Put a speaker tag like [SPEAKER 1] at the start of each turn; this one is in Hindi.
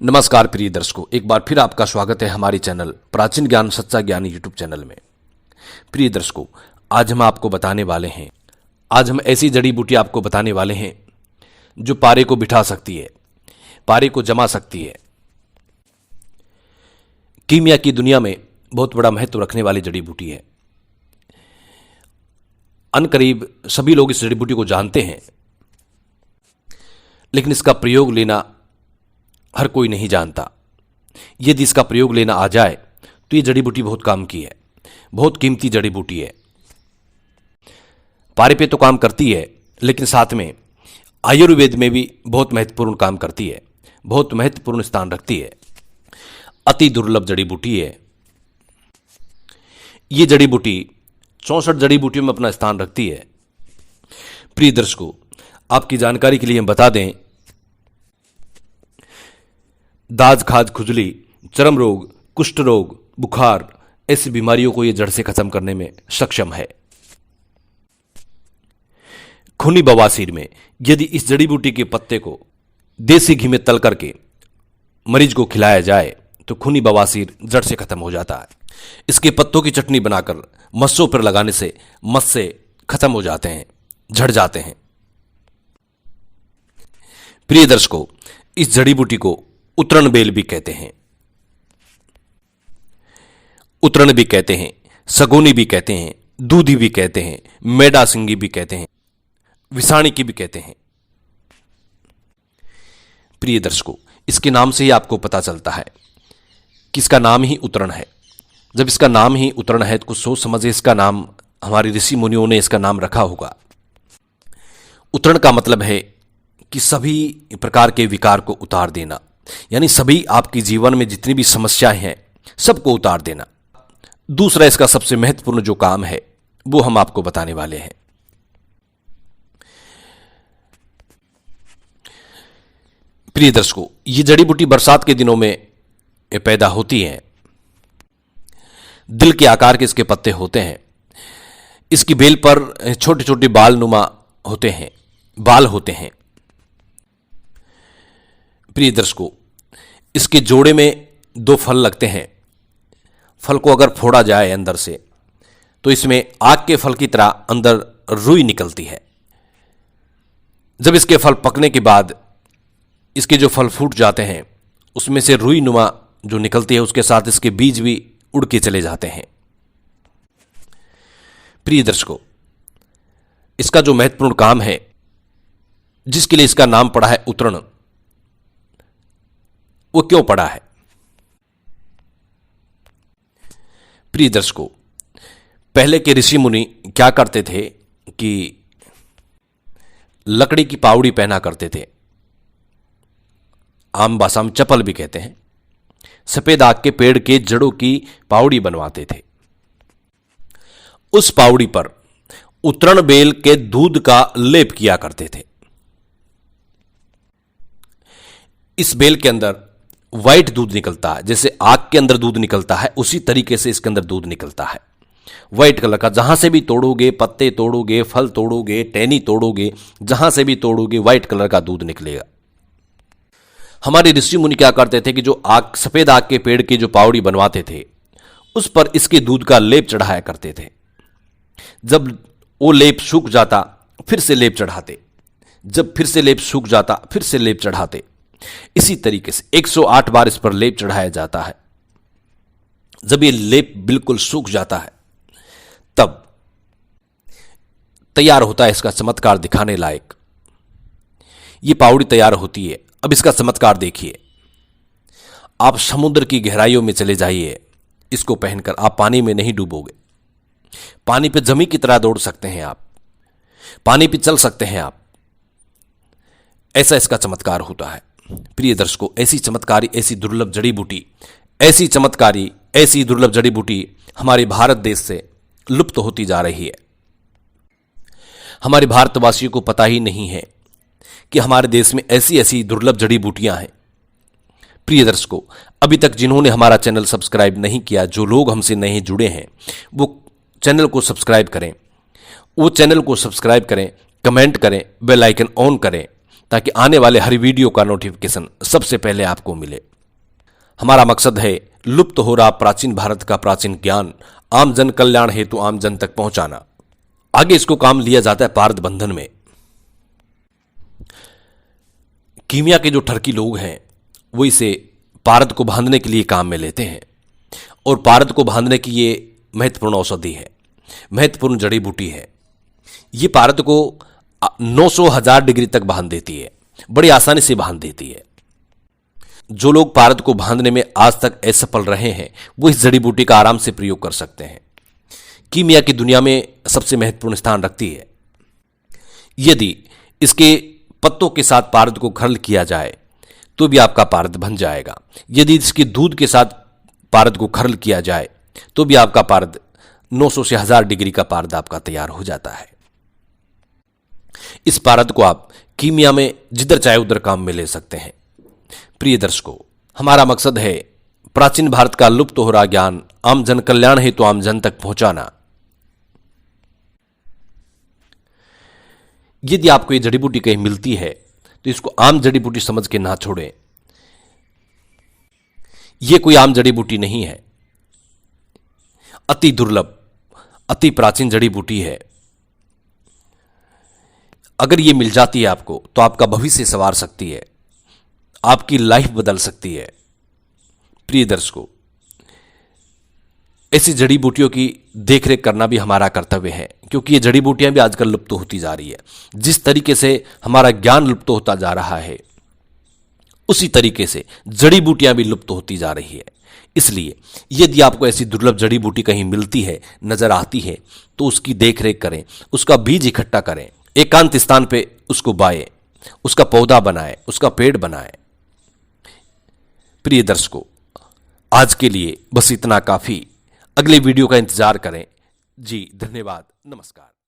[SPEAKER 1] नमस्कार प्रिय दर्शकों, एक बार फिर आपका स्वागत है हमारी चैनल प्राचीन ज्ञान सच्चा ज्ञान यूट्यूब चैनल में। प्रिय दर्शकों, आज हम ऐसी जड़ी बूटी आपको बताने वाले हैं जो पारे को बिठा सकती है, पारे को जमा सकती है। कीमिया की दुनिया में बहुत बड़ा महत्व रखने वाली जड़ी बूटी है। अनकरीब सभी लोग इस जड़ी बूटी को जानते हैं, लेकिन इसका प्रयोग लेना हर कोई नहीं जानता। यदि इसका प्रयोग लेना आ जाए तो ये जड़ी बूटी बहुत काम की है, बहुत कीमती जड़ी बूटी है। पारे पे तो काम करती है, लेकिन साथ में आयुर्वेद में भी बहुत महत्वपूर्ण काम करती है, बहुत महत्वपूर्ण स्थान रखती है। अति दुर्लभ जड़ी बूटी है। ये जड़ी बूटी 64 जड़ी बूटियों में अपना स्थान रखती है। प्रिय दर्शकों, आपकी जानकारी के लिए हम बता दें, दाज खाज खुजली, चर्म रोग, कुष्ठ रोग, बुखार, ऐसी बीमारियों को यह जड़ से खत्म करने में सक्षम है। खूनी बवासीर में यदि इस जड़ी बूटी के पत्ते को देसी घी में तल करके मरीज को खिलाया जाए तो खूनी बवासीर जड़ से खत्म हो जाता है। इसके पत्तों की चटनी बनाकर मस्सों पर लगाने से मस्से खत्म हो जाते हैं, झड़ जाते हैं। प्रिय दर्शकों, इस जड़ी बूटी को उतरण बेल भी कहते हैं, उतरण भी कहते हैं, सगोनी भी कहते हैं, दूधी भी कहते हैं, मेडा सिंगी भी कहते हैं, विसाणी की भी कहते हैं। प्रिय दर्शकों, इसके नाम से ही आपको पता चलता है कि इसका नाम ही उतरण है। जब इसका नाम ही उतरण है तो कुछ सोच समझे इसका नाम हमारे ऋषि मुनियों ने इसका नाम रखा होगा। उतरण का मतलब है कि सभी प्रकार के विकार को उतार देना, यानी सभी आपके जीवन में जितनी भी समस्याएं हैं सबको उतार देना। दूसरा इसका सबसे महत्वपूर्ण जो काम है वो हम आपको बताने वाले हैं। प्रिय दर्शकों, ये जड़ी बूटी बरसात के दिनों में पैदा होती है। दिल के आकार के इसके पत्ते होते हैं। इसकी बेल पर छोटे छोटे बाल नुमा होते हैं, बाल होते हैं। प्रिय दर्शकों, इसके जोड़े में 2 फल लगते हैं। फल को अगर फोड़ा जाए अंदर से तो इसमें आग के फल की तरह अंदर रुई निकलती है। जब इसके फल पकने के बाद इसके जो फल फूट जाते हैं उसमें से रुई नुमा जो निकलती है उसके साथ इसके बीज भी उड़ के चले जाते हैं। प्रिय दर्शकों, इसका जो महत्वपूर्ण काम है, जिसके लिए इसका नाम पड़ा है उतरण, वो क्यों पड़ा है? प्रिय दर्शकों, पहले के ऋषि मुनि क्या करते थे कि लकड़ी की पावड़ी पहना करते थे, आम भाषा में चप्पल भी कहते हैं। सफेद आग के पेड़ के जड़ों की पावड़ी बनवाते थे। उस पावड़ी पर उतरण बेल के दूध का लेप किया करते थे। इस बेल के अंदर व्हाइट दूध निकलता है, जैसे आग के अंदर दूध निकलता है उसी तरीके से इसके अंदर दूध निकलता है, व्हाइट कलर का। जहां से भी तोड़ोगे, पत्ते तोड़ोगे, फल तोड़ोगे, टहनी तोड़ोगे, जहां से भी तोड़ोगे व्हाइट कलर का दूध निकलेगा। हमारे ऋषि मुनि क्या करते थे कि जो आग, सफेद आग के पेड़ की जो पावड़ी बनवाते थे उस पर इसके दूध का लेप चढ़ाया करते थे। जब वो लेप सूख जाता फिर से लेप चढ़ाते, जब फिर से लेप सूख जाता फिर से लेप चढ़ाते। इसी तरीके से 108 बार इस पर लेप चढ़ाया जाता है। जब ये लेप बिल्कुल सूख जाता है तब तैयार होता है इसका चमत्कार दिखाने लायक। ये पावड़ी तैयार होती है। अब इसका चमत्कार देखिए। आप समुद्र की गहराइयों में चले जाइए, इसको पहनकर आप पानी में नहीं डूबोगे। पानी पे जमी की तरह दौड़ सकते हैं आप, पानी पे चल सकते हैं आप। ऐसा इसका चमत्कार होता है। प्रिय दर्शकों, ऐसी चमत्कारी, ऐसी दुर्लभ जड़ी बूटी, ऐसी चमत्कारी, ऐसी दुर्लभ जड़ी बूटी हमारे भारत देश से लुप्त होती जा रही है। हमारे भारतवासियों को पता ही नहीं है कि हमारे देश में ऐसी ऐसी दुर्लभ जड़ी बूटियां हैं। प्रिय दर्शकों, अभी तक जिन्होंने हमारा चैनल सब्सक्राइब नहीं किया, जो लोग हमसे नहीं जुड़े हैं, वो चैनल को सब्सक्राइब करें, वो चैनल को सब्सक्राइब करें, कमेंट करें, बेल आइकन ऑन करें, ताकि आने वाले हर वीडियो का नोटिफिकेशन सबसे पहले आपको मिले। हमारा मकसद है लुप्त हो रहा प्राचीन भारत का प्राचीन ज्ञान आम जन कल्याण हेतु आम जन तक पहुंचाना। आगे इसको काम लिया जाता है पारद बंधन में। कीमिया के जो ठरकी लोग हैं वो इसे पारद को बांधने के लिए काम में लेते हैं, और पारद को बांधने की ये महत्वपूर्ण औषधि है, महत्वपूर्ण जड़ी बूटी है। ये पारद को 900,000 डिग्री तक बांध देती है, बड़ी आसानी से बांध देती है। जो लोग पारद को बांधने में आज तक असफल रहे हैं वो इस जड़ी बूटी का आराम से प्रयोग कर सकते हैं। कीमिया की दुनिया में सबसे महत्वपूर्ण स्थान रखती है। यदि इसके पत्तों के साथ पारद को घर्ल किया जाए तो भी आपका पारद बन जाएगा। यदि इसके दूध के साथ पारद को घर्ल किया जाए तो भी आपका पारद 900 से 1000 डिग्री का पारद आपका तैयार हो जाता है। इस पारद को आप कीमिया में जिधर चाहे उधर काम में ले सकते हैं। प्रिय दर्शकों, हमारा मकसद है प्राचीन भारत का लुप्त हो रहा ज्ञान आम जन कल्याण हेतु आम जन तक पहुंचाना। यदि आपको ये जड़ी बूटी कहीं मिलती है तो इसको आम जड़ी बूटी समझ के ना छोड़ें। यह कोई आम जड़ी बूटी नहीं है, अति दुर्लभ, अति प्राचीन जड़ी बूटी है। अगर ये मिल जाती है आपको तो आपका भविष्य संवार सकती है, आपकी लाइफ बदल सकती है। प्रिय दर्शकों, ऐसी जड़ी बूटियों की देखरेख करना भी हमारा कर्तव्य है, क्योंकि ये जड़ी बूटियां भी आजकल लुप्त होती जा रही है। जिस तरीके से हमारा ज्ञान लुप्त होता जा रहा है उसी तरीके से जड़ी बूटियां भी लुप्त होती जा रही है। इसलिए यदि आपको ऐसी दुर्लभ जड़ी बूटी कहीं मिलती है, नजर आती है, तो उसकी देखरेख करें, उसका बीज इकट्ठा करें, एकांत स्थान पे उसको बाएं, उसका पौधा बनाएं, उसका पेड़ बनाएं। प्रिय दर्शकों, आज के लिए बस इतना काफी। अगले वीडियो का इंतजार करें। जी धन्यवाद, नमस्कार।